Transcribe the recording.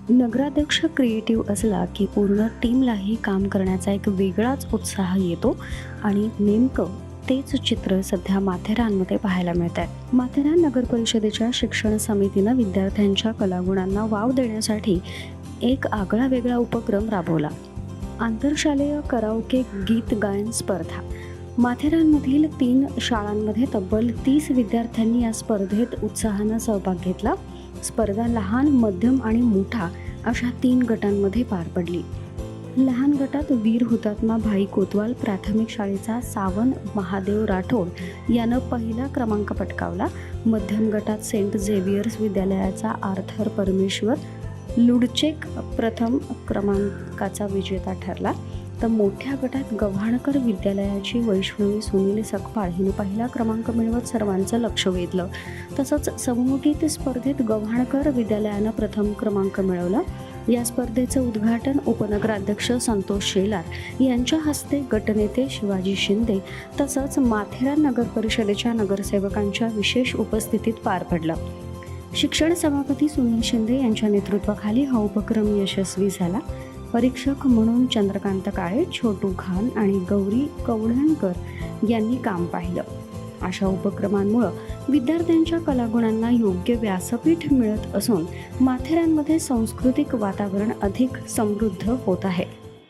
नगराध्यक्ष क्रिएटिव्ह असला की पूर्ण टीमलाही काम करण्याचा एक वेगळाच उत्साह येतो आणि नेमकं तेच चित्र सध्या माथेरानमध्ये पाहायला मिळत आहे. माथेरान नगर परिषदेच्या शिक्षण समितीनं विद्यार्थ्यांच्या कलागुणांना वाव देण्यासाठी एक आगळा वेगळा उपक्रम राबवला. आंतरशालेय कराओके गीत गायन स्पर्धा. माथेरानमधील 3 शाळांमध्ये तब्बल 30 विद्यार्थ्यांनी या स्पर्धेत उत्साहानं सहभाग घेतला. स्पर्धा लहान, मध्यम आणि मोठा अशा 3 गटांमध्ये पार पडली. लहान गटात वीर हुतात्मा भाई कोतवाल प्राथमिक शाळेचा सावन महादेव राठोड यानं पहिला क्रमांक पटकावला. मध्यम गटात सेंट झेवियर्स विद्यालयाचा आर्थर परमेश्वर लुडचेक प्रथम क्रमांकाचा विजेता ठरला. तर मोठ्या गटात गव्हाणकर विद्यालयाची वैष्णवी सुनील सकपाळ हिने पहिला क्रमांक मिळवत सर्वांचं लक्ष वेधलं. तसंच समूहगीत स्पर्धेत गव्हाणकर विद्यालयानं प्रथम क्रमांक मिळवला. या स्पर्धेचं उद्घाटन उपनगराध्यक्ष संतोष शेलार यांच्या हस्ते गटनेते शिवाजी शिंदे तसंच माथेरान नगर परिषदेच्या नगरसेवकांच्या विशेष उपस्थितीत पार पडलं. शिक्षण सभापती सुनील शिंदे यांच्या नेतृत्वाखाली हा उपक्रम यशस्वी झाला. परीक्षक म्हणून चंद्रकांत काळे, छोटू खान आणि गौरी कवळणकर यांनी काम पाहिलं. अशा उपक्रमांमुळे विद्यार्थ्यांच्या कलागुणांना योग्य व्यासपीठ मिळत असून माथेरानमध्ये सांस्कृतिक वातावरण अधिक समृद्ध होत आहे.